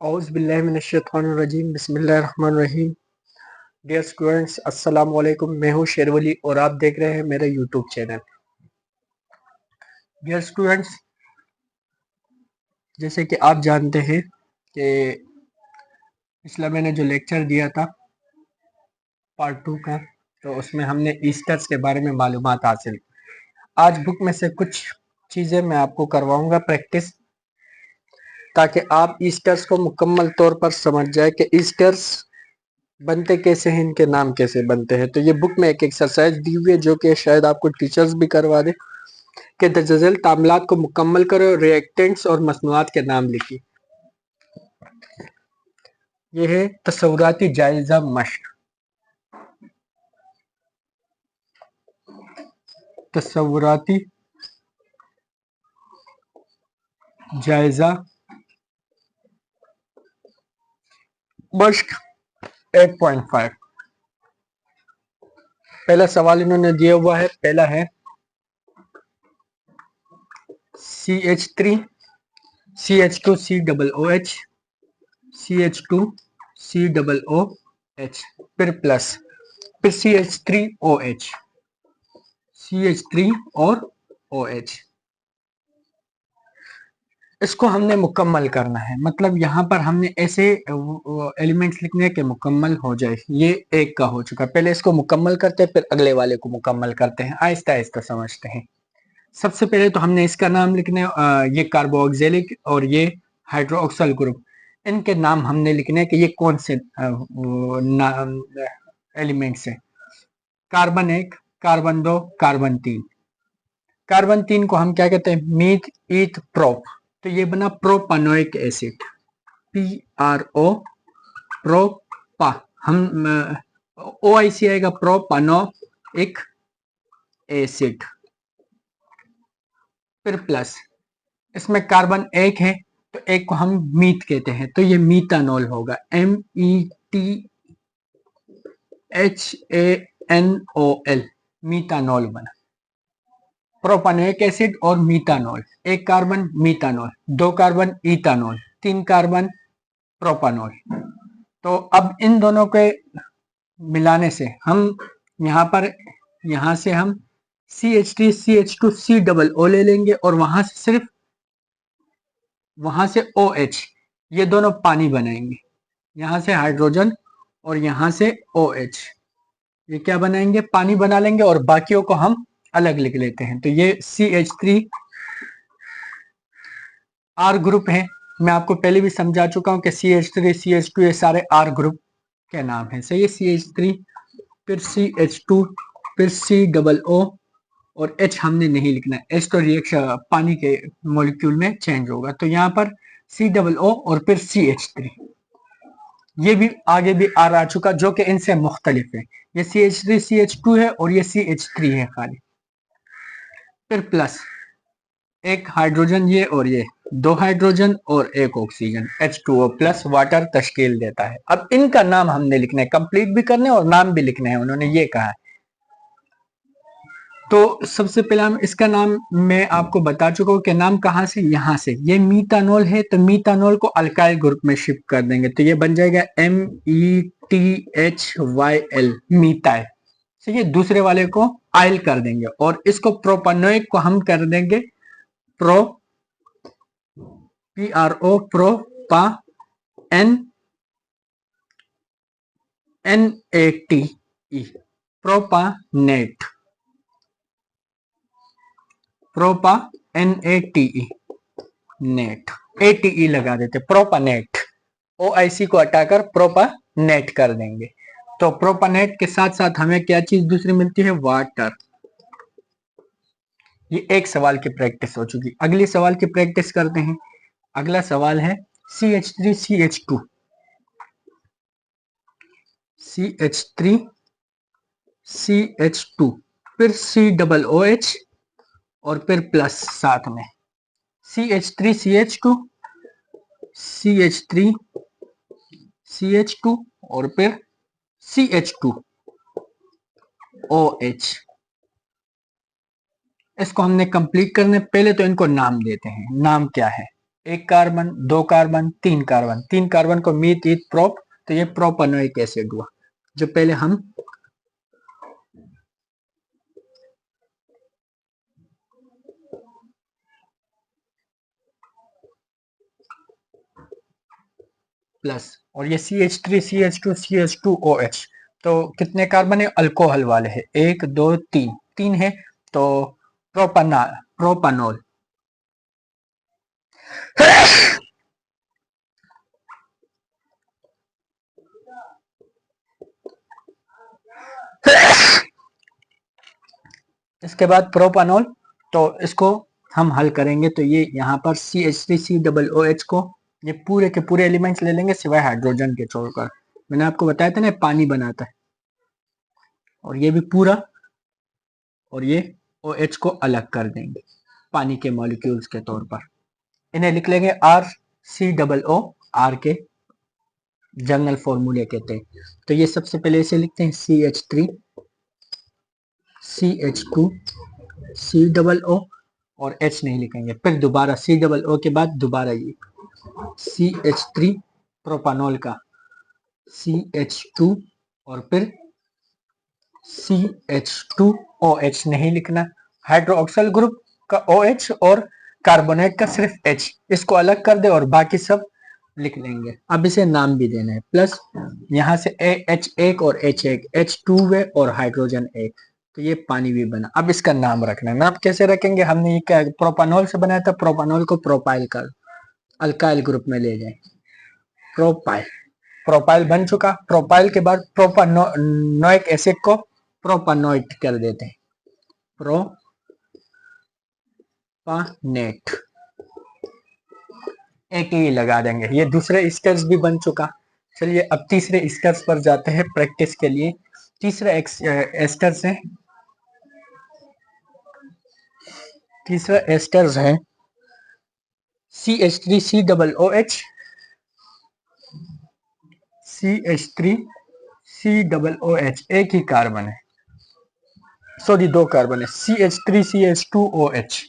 औज़ु बिल्लाहि मिनश्शैतानिर्रजीम बिस्मिल्लाहिर्रहमानिर्रहीम। Dear students, अस्सलाम वालेकुम। मैं हूँ शेरवली और आप देख रहे हैं मेरा यूट्यूब चैनल। डियर स्टूडेंट्स, जैसे कि आप जानते हैं कि पिछला मैंने जो लेक्चर दिया था पार्ट 2 का, तो उसमें हमने ईस्टर्स के बारे में मालूमात हासिल। आज बुक में से कुछ चीज़ें मैं आपको करवाऊंगा प्रैक्टिस, ताकि आप ईस्टर्स को मुकम्मल तौर पर समझ जाए कि ईस्टर्स बनते कैसे हैं, इनके नाम कैसे बनते हैं। तो ये बुक में एक एक्सरसाइज दी हुई है जो कि शायद आपको टीचर्स भी करवा दे कि दर्जल तामलात को मुकम्मल करो, रिएक्टेंट्स और मसनूआत के नाम लिखिए। ये है तस्वुराती जायजा मश्क। तस्वुराती जायजा मश्क 8.5। पहला सवाल इन्होंने दिया हुआ है। पहला है CH3 CH2 COOH CH2 COOH फिर प्लस, फिर CH3OH CH3 और OH। इसको हमने मुकम्मल करना है, मतलब यहाँ पर हमने ऐसे एलिमेंट्स लिखने के मुकम्मल हो जाए। ये एक का हो चुका, पहले इसको मुकम्मल करते हैं फिर अगले वाले को मुकम्मल करते हैं, आहिस्ता आहिस्ता समझते हैं। सबसे पहले तो हमने इसका नाम लिखना है, ये कार्बोक्सिलिक और ये हाइड्रोक्सिल ग्रुप, इनके नाम हमने लिखने हैं कि ये कौन से एलिमेंट्स है। Carbon 1, carbon 2, carbon 3। कार्बन 3 को हम क्या कहते हैं, मीथ ईथ प्रोप, तो ये बना प्रोपानोइक एसिड, PRO प्रोपा। हम OIC आएगा, प्रोपानोइक एसिड। फिर प्लस, इसमें कार्बन 1 है तो एक को हम मीथ कहते हैं, तो ये मीथानॉल होगा, METHANOL, मीथानॉल बना। प्रोपानोइक एसिड और मीथानॉल, एक कार्बन मीथानॉल, 2 कार्बन इथानॉल, 3 कार्बन प्रोपानॉल। तो अब इन दोनों के मिलाने से हम यहाँ से हम CH3 CH2 COO ले लेंगे और वहां से OH, ये दोनों पानी बनाएंगे। यहाँ से हाइड्रोजन और यहाँ से OH, ये क्या बनाएंगे, पानी बना लेंगे और बाकियों को हम अलग लिख लेते हैं। तो ये CH3 R ग्रुप है। मैं आपको पहले भी समझा चुका हूं कि CH3 CH2 ये सारे R ग्रुप के नाम है। सही है, CH3 फिर CH2 फिर COO और H हमने नहीं लिखना है, H तो रिएक्शन पानी के मॉलिक्यूल में चेंज होगा। तो यहाँ पर COO और फिर CH3, ये भी आगे भी R आ चुका जो कि इनसे मुख्तलिफ है। ये CH3 CH2 है और ये CH3 है खाली। फिर प्लस, एक हाइड्रोजन ये और ये, 2 हाइड्रोजन और 1 ऑक्सीजन, H2O प्लस वाटर तश्कील देता है। अब इनका नाम हमने लिखना है, कंप्लीट भी करने और नाम भी लिखने हैं, उन्होंने ये कहा है। तो सबसे पहले हम इसका नाम मैं आपको बता चुका हूं कि नाम कहां से, यहां से। ये मीथानॉल है तो मीथानॉल को अल्काइल ग्रुप में शिफ्ट कर देंगे, तो ये बन जाएगा METHYL, मीथाइल। तो ये दूसरे वाले को आयल कर देंगे और इसको प्रोपानोइक को हम कर देंगे PRO प्रोपा NATE, प्रोपानेट, प्रोपा NATE, net, ATE लगा देते, प्रोपानेट। OIC को हटाकर प्रोपानेट कर देंगे। तो प्रोपानेट के साथ साथ हमें क्या चीज दूसरी मिलती है, वाटर। ये एक सवाल की प्रैक्टिस हो चुकी। अगले सवाल की प्रैक्टिस करते हैं। अगला सवाल है CH3 CH2 CH3 CH2 फिर COOH और फिर प्लस साथ में CH3 CH2 CH3 CH2 और फिर CH2OH। इसको हमने कंप्लीट करने, पहले तो इनको नाम देते हैं। नाम क्या है, एक कार्बन, दो कार्बन, तीन कार्बन, तीन कार्बन को मीथ ईथ प्रोप, तो ये प्रोपेनोइक एसिड हुआ। जो पहले हम प्लस, और ये CH3 CH2 CH2OH, तो कितने कार्बन है अल्कोहल वाले है, एक दो तीन, तीन है, तो प्रोपानॉल। इसके बाद प्रोपानॉल, तो इसको हम हल करेंगे, तो ये यहाँ पर CH3COOH को ये पूरे के पूरे एलिमेंट्स ले लेंगे सिवाय हाइड्रोजन के छोड़कर। मैंने आपको बताया था ना पानी बनाता है, और ये भी पूरा, और ये OH को अलग कर देंगे पानी के मॉलिक्यूल्स के तौर पर। इन्हें लिख लेंगे RCOO, आर के जनरल फॉर्मूले कहते हैं। तो ये सबसे पहले इसे लिखते हैं CH3 CH2 COO, और H नहीं लिखेंगे, फिर दोबारा COO के बाद दोबारा ये CH3 प्रोपानॉल का CH2, और फिर CH2OH नहीं लिखना, हाइड्रोक्सिल ग्रुप का OH और कार्बोनेट का सिर्फ H, इसको अलग कर दे और बाकी सब लिख लेंगे। अब इसे नाम भी देना है, प्लस यहाँ से H1 और H1, H2 है और हाइड्रोजन एक, तो ये पानी भी बना। अब इसका नाम रखना है, नाम कैसे रखेंगे, हमने ये क्या प्रोपानॉल से बनाया था, प्रोपानॉल को प्रोपाइल कर अल्काइल ग्रुप में ले जाए, प्रोपाइल, प्रोपाइल बन चुका। प्रोपाइल के बाद प्रोपानोइक एसिड को प्रोपानोइट कर देते हैं, प्रोपानेट, एक ही लगा देंगे। ये दूसरे स्टेप्स भी बन चुका। चलिए अब तीसरे स्टेप्स पर जाते हैं प्रैक्टिस के लिए। तीसरा एस्टर्स है, तीसरा एस्टर्स है CH3COOH, CH3COOH, एक ही कार्बन है, सॉरी दो कार्बन है, CH3CH2OH,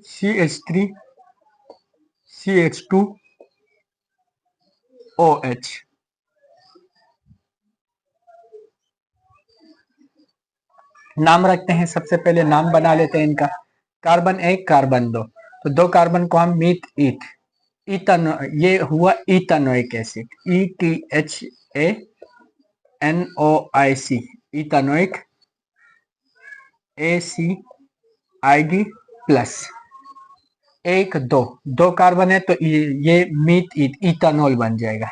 CH3CH2OH। नाम रखते हैं, सबसे पहले नाम बना लेते हैं इनका। कार्बन एक, कार्बन दो, तो दो कार्बन को हम मीथ ईथ, इथानो, ये हुआ ethanoic acid, ETHANOIC, ethanoic ACID plus, एक दो, दो कार्बन है तो ये मीथ ईथ इथानॉल बन जाएगा,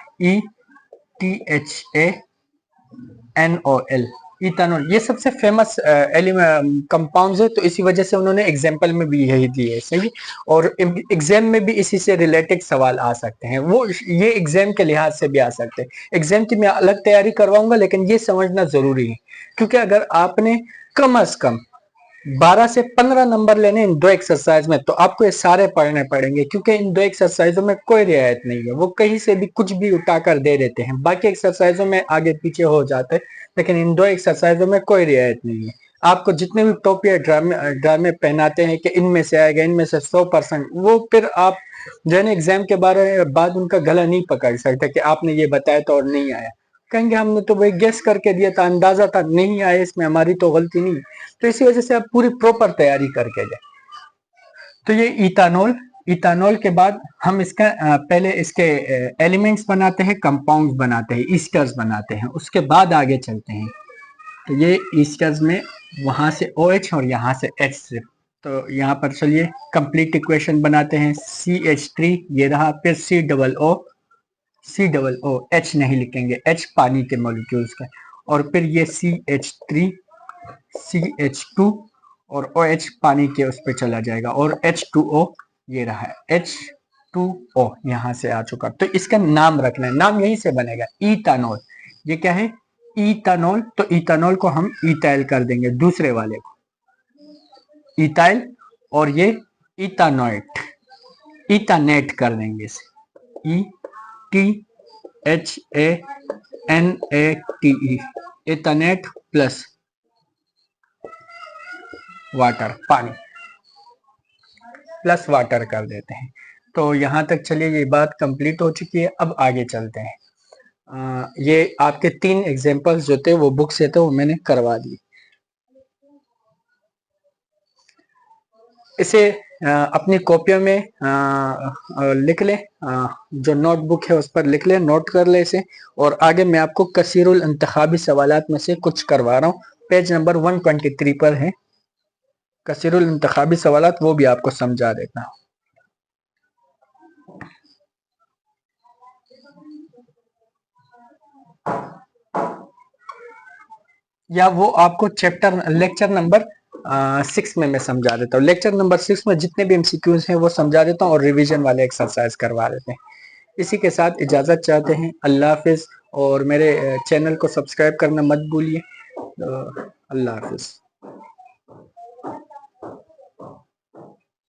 ETHANOL, इथानॉल। ये सबसे फेमस कंपाउंड्स है, तो इसी वजह से उन्होंने एग्जाम्पल में भी यही दिए, सही। और एग्जाम में भी इसी से रिलेटेड सवाल आ सकते हैं, वो ये एग्जाम के लिहाज से भी आ सकते हैं। एग्जाम की मैं अलग तैयारी करवाऊंगा, लेकिन ये समझना जरूरी है, क्योंकि अगर आपने कम अज कम 12 से 15 नंबर लेने इन दो एक्सरसाइज में, तो आपको ये सारे पढ़ने पड़ेंगे, क्योंकि इन दो एक्सरसाइजों में कोई रियायत नहीं है, वो कहीं से भी कुछ भी उठाकर दे देते हैं। बाकी एक्सरसाइजों में आगे पीछे हो जाते हैं, लेकिन इन दो एक्सरसाइजों में कोई रियायत नहीं है। आपको जितने भी टोपिया ड्रामे ड्रामे पहनाते हैं कि इनमें से आएगा, इनमें से 100%, वो फिर आप जो है एग्जाम के बारे बाद उनका गला नहीं पकड़ सकते कि आपने ये बताया तो और नहीं आया। कहेंगे हमने तो भाई गेस करके दिया था, अंदाजा था, नहीं आया, इसमें हमारी तो गलती नहीं। तो इसी वजह से आप पूरी प्रॉपर तैयारी करके जाए। तो ये इथानॉल, इथानॉल के बाद हम इसका पहले इसके एलिमेंट्स बनाते हैं, कंपाउंड्स बनाते हैं, ईस्टर्स बनाते हैं, उसके बाद आगे चलते हैं। तो ये ईस्टर्स में वहां से OH और यहाँ से H से, तो यहाँ पर चलिए कंप्लीट इक्वेशन बनाते हैं। CH3 ये रहा, फिर COO H नहीं लिखेंगे, H पानी के मॉलिक्यूल्स का, और फिर ये CH3 CH2 और OH पानी के उस पर चला जाएगा, और H2O ये रहा है, H2O यहाँ से आ चुका। तो इसका नाम रखना है, नाम यहीं से बनेगा, इथानॉल। ये क्या है, इथानॉल, तो इथानॉल को हम इथाइल कर देंगे, दूसरे वाले को इथाइल, और ये इथानोइट, इथानेट कर देंगे इसे, ETHANATE, इथानेट प्लस वाटर, पानी। प्लस वाटर कर देते हैं। तो यहाँ तक चलिए ये बात कंप्लीट हो चुकी है। अब आगे चलते हैं। ये आपके 3 एग्जांपल्स जो थे वो बुक से थे, वो मैंने करवा दिए। इसे अपनी कॉपियों में लिख लें, जो नोटबुक है उस पर लिख लें, नोट कर ले इसे। और आगे मैं आपको कसीरुल इंतखाबी सवालात में से कुछ करवा रहा हूँ, पेज नंबर 123 पर है कसीरुल इंतखाबी सवालात, वो भी आपको समझा देता हूँ। या वो आपको लेक्चर नंबर 6 में मैं समझा देता हूँ। लेक्चर नंबर 6 में जितने भी एमसीक्यूज हैं वो समझा देता हूँ और रिवीजन वाले एक्सरसाइज करवा देते हैं। इसी के साथ इजाजत चाहते हैं। अल्लाह हाफिज। और मेरे चैनल को सब्सक्राइब करना मत भूलिए। अल्लाह हाफिज।